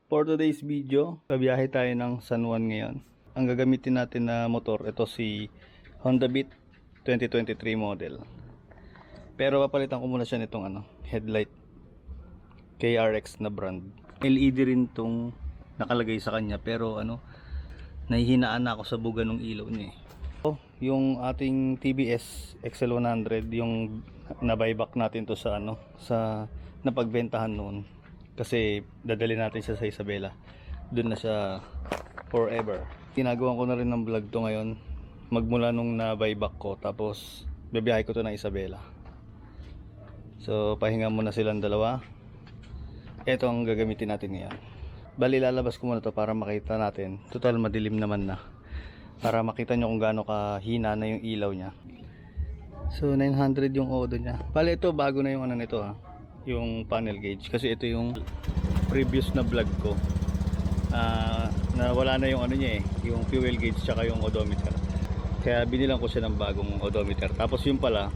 For today's video, pabiyahe tayo ng San Juan ngayon. Ang gagamitin natin na motor, ito si Honda Beat 2023 model. Pero papalitan ko muna siya nitong headlight KRX na brand. LED rin tong nakalagay sa kanya, pero nahihinaan na ako sa buga ng ilaw niya. Yung ating TBS XL100, yung na-buyback natin to sa sa napagbentahan noon. Kasi dadali natin siya sa Isabela. Doon na siya forever. Ginagawa ko na rin ng vlog to ngayon. Magmula nung na-buyback ko. Tapos bibiyahe ko to na Isabela. So pahinga muna silang dalawa. Ito ang gagamitin natin ngayon. Bali lalabas ko muna to para makita natin. Total madilim naman na. Para makita nyo kung gaano kahina na yung ilaw niya. So 900 yung odo niya. Bali ito bago na yung nito yung panel gauge, kasi ito yung previous na vlog ko na wala na yung niya yung fuel gauge tsaka yung odometer, kaya binilang ko siya ng bagong odometer. Tapos yung pala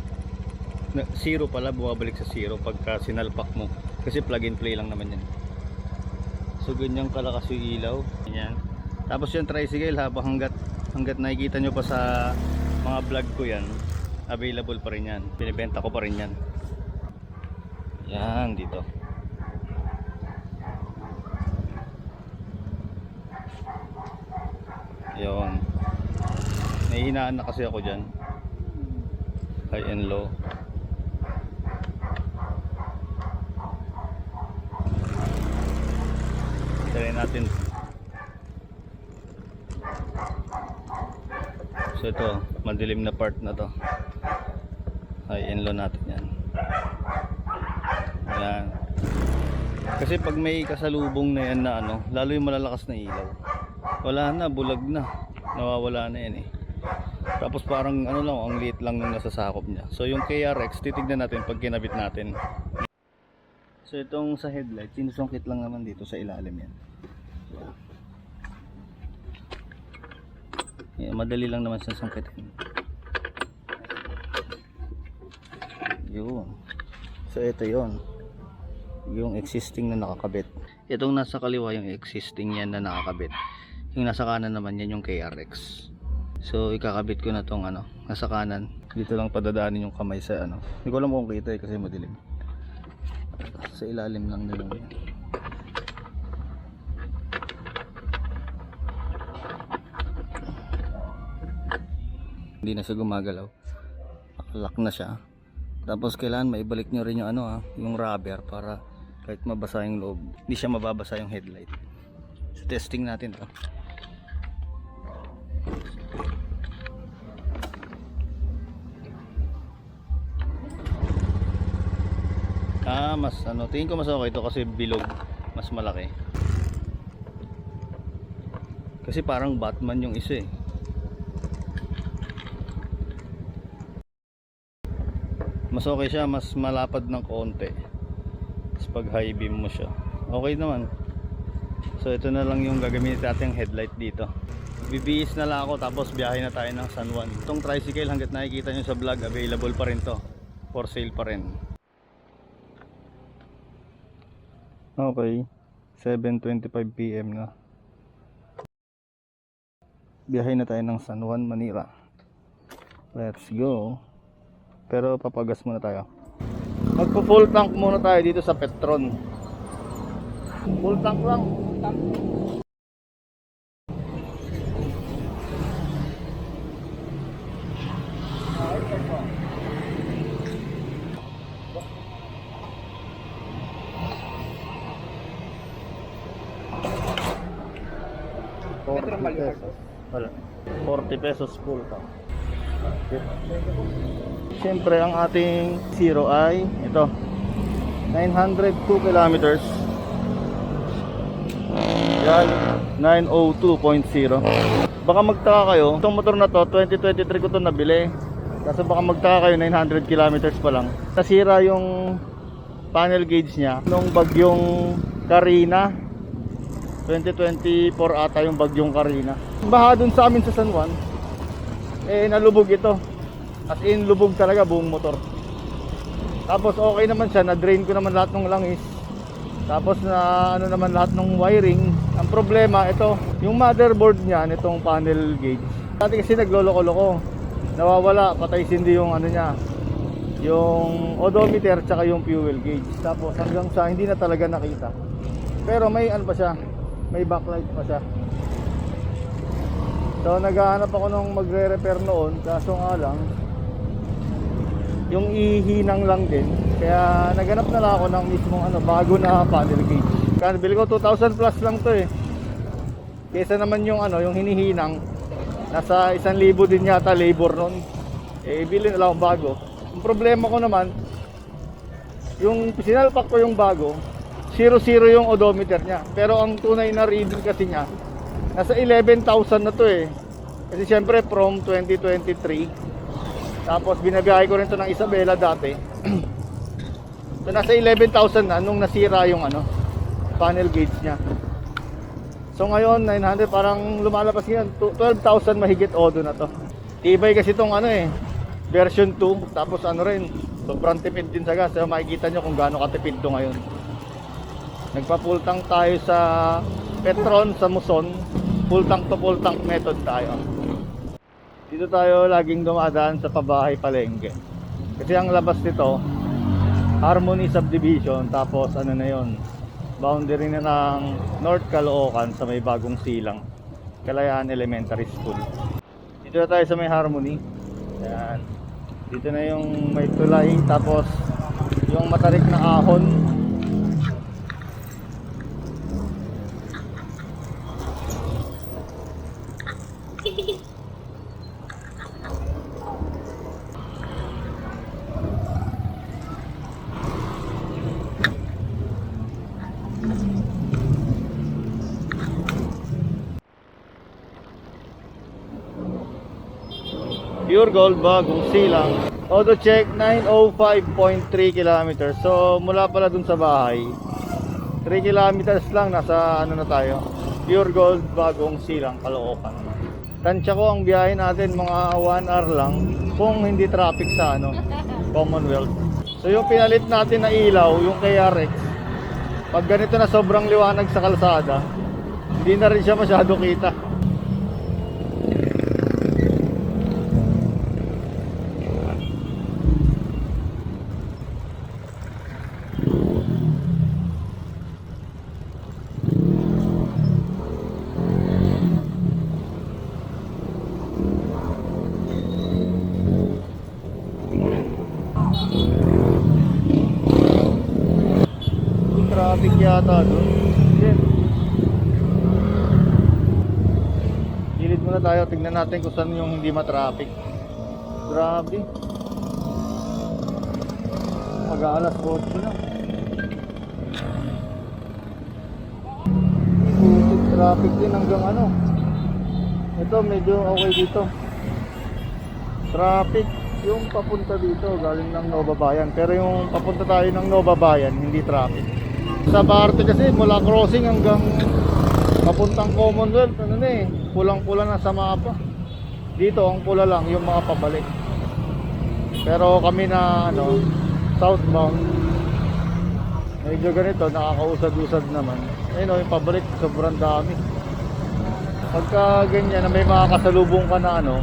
zero pala, bumabalik sa zero pagka sinalpak mo, kasi plug and play lang naman yan. So ganyan kalakas yung ilaw, ganyan. Tapos yung tricycle, habang hanggat nakikita nyo pa sa mga vlog ko yan, available pa rin yan, binibenta ko pa rin yan. Yan dito. Ayun. Nahihinaan na kasi ako dyan. High and low. Try natin. So ito, madilim na part na to. High and low natin yan. Ayan. Kasi pag may kasalubong na yan na lalo yung malalakas na ilaw, wala na, bulag na, nawawala na yan Tapos parang lang, ang liit lang nung nasa sakop niya. So yung KRX, titignan natin pag kinabit natin. So itong sa headlight, sinusungkit lang naman dito sa ilalim yan. Yan, madali lang naman sa sungkitin. Yun. So ito yon, yung existing na nakakabit. Itong nasa kaliwa yung existing yan na nakakabit. Yung nasa kanan naman yan yung KRX. So ikakabit ko na tong nasa kanan. Dito lang padadaanin yung kamay sa Hindi ko alam kung kita kasi madilim. Sa ilalim lang din yun. Hindi na siya gumagalaw. Lock na siya. Tapos kailangan maibalik nyo rin yung yung rubber para kahit mabasa yung loob, hindi siya mababasa yung headlight. So testing natin to. Mas tingin ko mas okay ito kasi bilog, mas malaki. Kasi parang Batman yung isa Mas okay siya, mas malapad ng konti. Tapos pag high beam mo siya, okay naman. So ito na lang yung gagamitin natin headlight dito. Bibihis na lang ako tapos biyahe na tayo ng San Juan. Itong tricycle hanggat nakikita nyo sa vlog, available pa rin to. For sale pa rin. Okay, 7:25 PM na. Biyahe na tayo ng San Juan, Manila. Let's go. Pero papagas muna tayo. Magpo full tank muna tayo dito sa Petron. Full tank lang. Wala. 40 pesos full tank. Siyempre ang ating zero ay ito, 902 kilometers. Yan, 902.0. Baka magtaka kayo, itong motor na to 2023 ko to nabili. Kasi baka magtaka kayo, 900 kilometers pa lang. Nasira yung panel gauge niya nung bagyong Karina. 2024 ata yung bagyong Karina. Baha dun sa amin sa San Juan, nalubog ito. As in lubog talaga buong motor. Tapos okay naman siya, na-drain ko naman lahat ng langis. Tapos na ano naman lahat ng wiring. Ang problema ito, yung motherboard niya nitong panel gauge. Dati kasi nagloloko-loko. Nawawala, patay sindi yung ano niya. Yung odometer tsaka yung fuel gauge. Tapos hanggang sa hindi na talaga nakita. Pero may ano pa siya, may backlight pa siya. So naghahanap ako nung magre-repair noon, kaso nga lang yung ihinang lang din. Kaya naghanap na lang ako ng mismong ano, bago na panel gauge. Kaya bili ko 2,000 plus lang to eh. Kesa naman yung ano, yung hinihinang nasa 1,000 din yata labor noon. Eh bili na lang bago. Ang problema ko naman, yung sinalpak ko yung bago, 0-0 yung odometer niya. Pero ang tunay na reading kasi niya, nasa 11,000 na to eh. Kasi syempre from 2023. Tapos binabiyahe ko rin to ng Isabela dati. So nasa 11,000 na nung nasira yung ano, panel gauge niya. So ngayon 900, parang lumalabas ngayon 12,000 mahigit odo na to. Tibay kasi tong ano eh, version 2. Tapos ano rin, sobrang tipid din sa gas. So makikita nyo kung gaano katipid to ngayon. Nagpa-full tank tayo sa Petron sa Muson. Full tank to full tank method tayo. Dito tayo laging dumadaan sa Pabahay Palengke. Kasi ang labas nito, Harmony Subdivision. Tapos ano na yon, boundary na ng North Caloocan sa may bagong silang, Kalayaan Elementary School. Dito na tayo sa may Harmony. Ayan. Dito na yung may tulay. Tapos yung matarik na ahon. Pure Gold bagong silang. Auto check 905.3 km. So mula pala dun sa bahay 3 kilometers lang, nasa ano na tayo, Pure Gold bagong silang, Caloocan. Tansya ko ang biyahe natin mga 1 hour lang kung hindi traffic sa ano, Commonwealth. So yung pinalit natin na ilaw, yung KRX, pag ganito na sobrang liwanag sa kalsada, hindi na rin siya masyado kita. Traffic yata doon. Gilid muna tayo, tignan natin kung saan yung hindi ma-traffic. Grabe. Mag-aalas 8 na. Traffic din hanggang ano. Ito medyo okay dito. Traffic yung papunta dito galing ng Nova Bayan. Pero yung papunta tayo ng Nova Bayan, hindi traffic. Sa parte kasi mula crossing hanggang papuntang Commonwealth, ano na eh, pulang-pula na sa mapa. Dito ang pula lang yung mga pabalik. Pero kami na ano, southbound, medyo ganito, nakakausad-usad naman. Ayun o, yung pabalik sobrang dami. Pagka ganyan na may mga kasalubong ka na ano,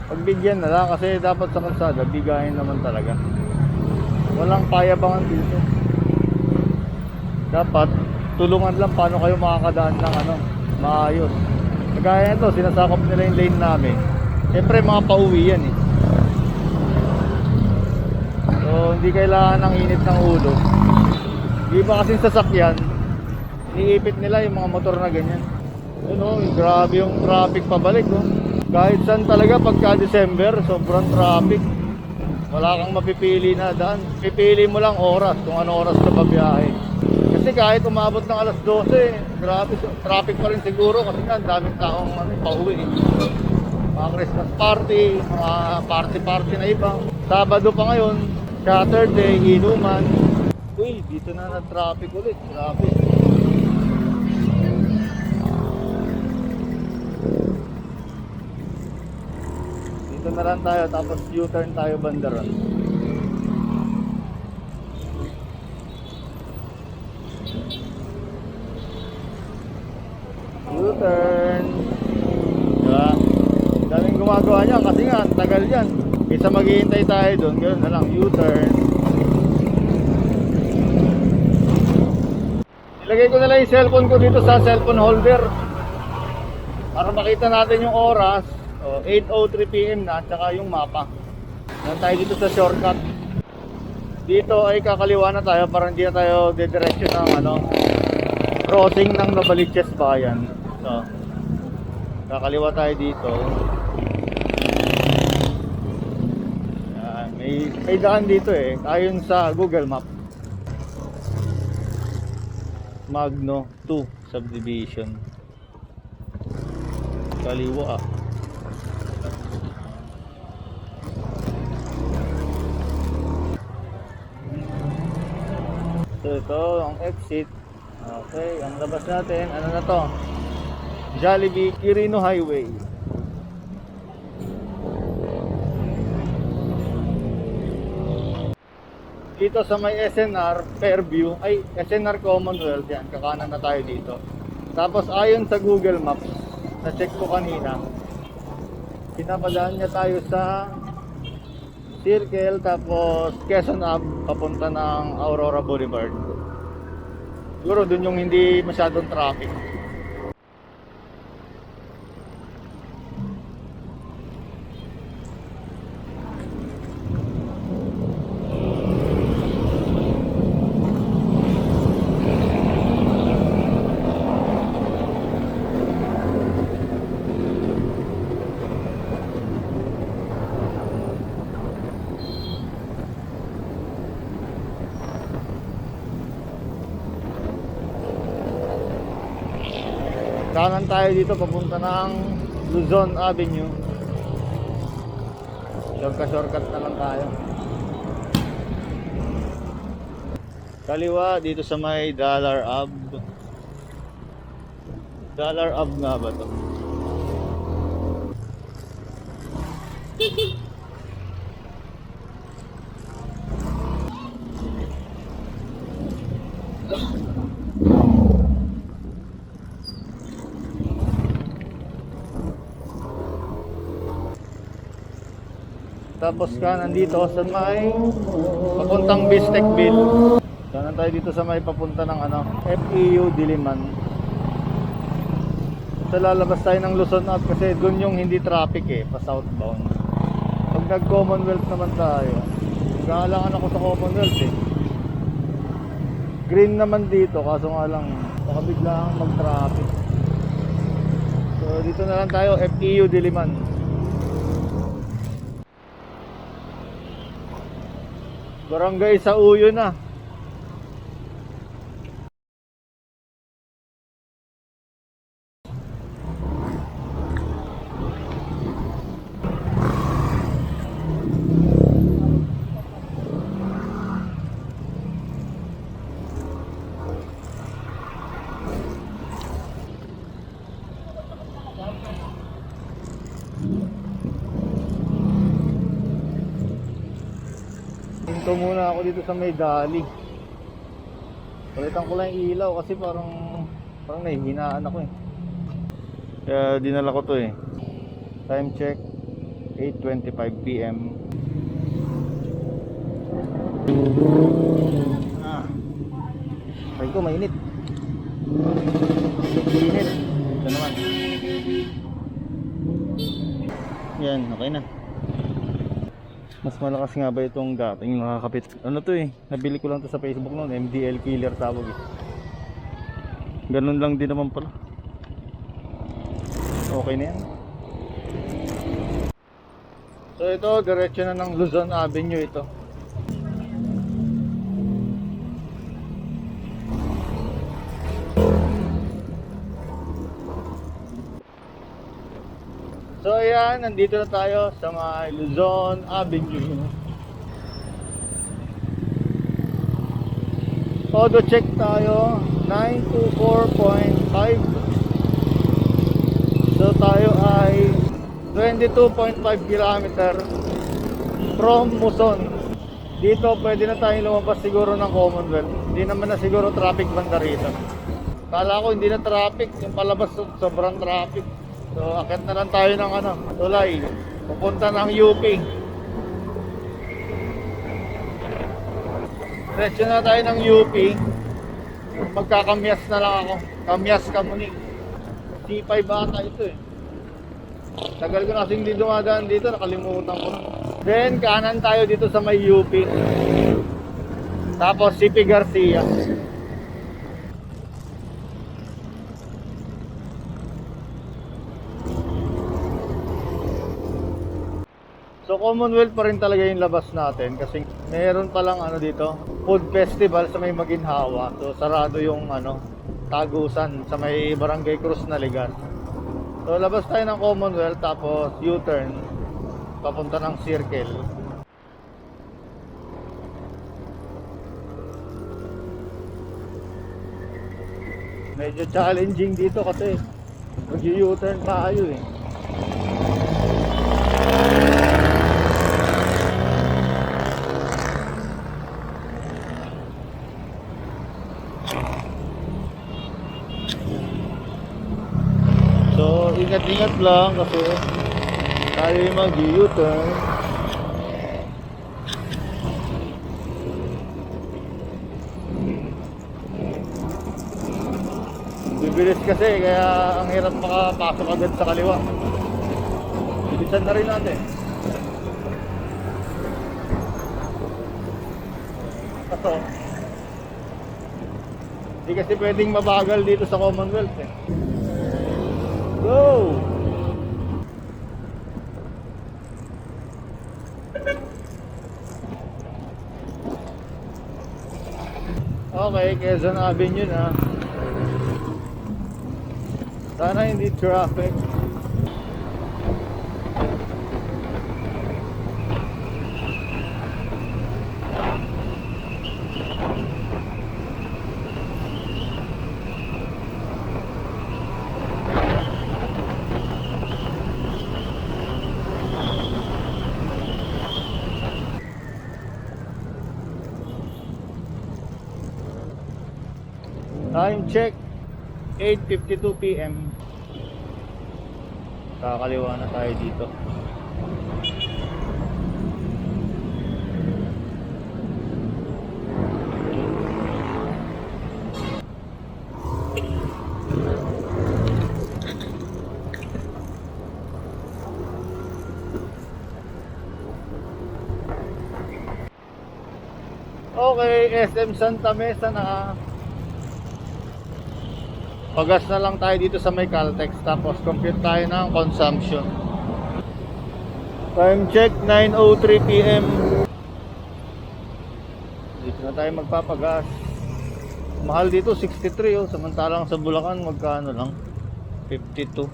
pagbigyan na lang, kasi dapat sa kalsada bigayin naman talaga. Walang payabangan dito. Dapat tulungan lang paano kayo makakadaan ng ano, maayos. Kagaya nito, sinasakop nila yung lane namin. Siyempre mga pauwi yan eh. So hindi kailangan ng init ng ulo. Iba kasing sasakyan, iniipit nila yung mga motor na ganyan. Yun o, grabe yung traffic pabalik o. Kahit saan talaga pagka December, sobrang traffic. Wala kang mapipili na daan. Pipili mo lang oras, kung ano oras ka babiyahe. Kasi kahit umabot ng alas 12, grabe, traffic pa rin siguro kasi nga daming taong pauwi. Mga Christmas party, mga party-party na iba. Sabado pa ngayon, Saturday, inuman. Uy, dito na na-traffic ulit. Grabe. Dito na lang tayo, tapos U-turn tayo bandaran. U-turn. Diba? Daming gumagawa niya kasi nga tagal yan. Kaysa maghihintay tayo doon, ganoon na lang, U-turn. Ilagay ko na lang yung cellphone ko dito sa cellphone holder para makita natin yung oras. 8:03 PM na, tsaka yung mapa. Yan tayo dito sa shortcut. Dito ay kakaliwa na tayo para hindi na tayo dediretso ng crossing ng Novaliches Bayan. So, kakaliwa tayo dito. Yan, may daan dito ayon sa Google Map. Magno 2 subdivision. Kaliwa. So ito ang exit. Okay, ang labas natin, ano na to? Jollibee Quirino Highway. Dito sa may SNR Fairview, ay SNR Commonwealth yan, kakanan na tayo dito. Tapos ayon sa Google Maps, na-check ko kanina, pinapadaan niya tayo sa Circle, tapos Quezon Ave, papunta ng Aurora Boulevard. Siguro dun yung hindi masyadong traffic. Kanan tayo dito papunta ng Luzon Avenue. Shortcut na lang tayo. Kaliwa dito sa may Dollar Ave. Dollar Ave nga ba to? Tapos kanan dito sa may papuntang Bistecville. Kanan tayo dito sa may papunta ng FEU Diliman. So lalabas tayo ng Luzon Ave kasi dun yung hindi traffic pa southbound. Pag nag Commonwealth naman tayo, galangan ako sa Commonwealth Green naman dito, kaso nga lang baka biglang mag traffic. So dito na lang tayo, FEU Diliman. Barangay sa Uyo na. Hinto muna ako dito sa may Dali. Palitan ko lang yung ilaw kasi parang nahihinaan ako Kaya dinala ko to Time check 8:25 PM. Sabi ko mainit. Mainit. Ito naman. Yan, okay na. Mas malakas nga ba itong dating nakakapit? Ano to nabili ko lang to sa Facebook noon, MDL killer tawag Ganun lang din naman pala. Okay na yan. So ito, diretso na ng Luzon Avenue ito. So ayan, nandito na tayo sa may Luzon Avenue. Auto check tayo, 924.5. So tayo ay 22.5 km from Muson. Dito pwede na tayong lumabas siguro ng Commonwealth. Hindi naman na siguro traffic banda rito. Kala ko hindi na traffic, yung palabas sobrang traffic. So akit na lang tayo ng ano, tulay. Pupunta ng UP. Diretso na tayo ng UP. Magkakamyas na lang ako. Kamyas Kamuning. C5 ata ito eh. Tagal ko na kasing di dumadaan dito, nakalimutan ko na. Then kanan tayo dito sa may UP. Tapos CP Garcia. So Commonwealth pa rin talaga yung labas natin kasi meron palang ano dito, food festival sa may Maginhawa. So sarado yung ano, Tagusan sa may Barangay Cruz na Ligan. So labas tayo ng Commonwealth tapos U-turn papunta ng Circle. Medyo challenging dito kasi mag-U-turn tayo eh. So ingat-ingat lang kasi tayo yung mag-U-turn. Bibilis kasi kaya ang hirap makapasok agad sa kaliwa. Bilisan na rin natin. Kaso hindi kasi pwedeng mabagal dito sa Commonwealth eh. Go! Okay, Quezon Avenue na. Sana hindi traffic. Time check 8:52 PM. Kakaliwa na tayo dito. Okay, SM Santa Mesa na. Pagas na lang tayo dito sa may Caltex tapos compute tayo ng consumption. Time check 9:03 PM. Dito na tayo magpapagas. Mahal dito 63 oh, samantalang sa Bulacan magkano lang? 52.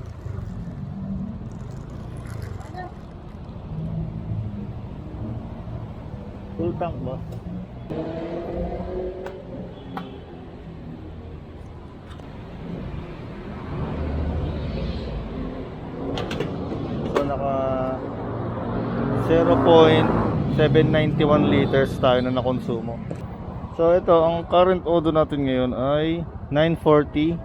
Full tank ba? So naka 0.791 liters tayo na nakonsumo. So ito, ang current odo natin ngayon ay 940.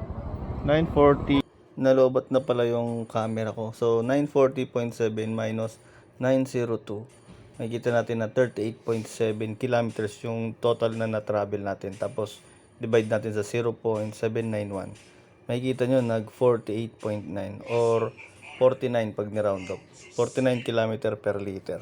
Nalobat na pala yung camera ko. So 940.7 minus 902. Makikita natin na 38.7 kilometers yung total na na-travel natin. Tapos divide natin sa 0.791. Makikita nyo nag 48.9 or 49 pag ni-round up. 49 km per liter.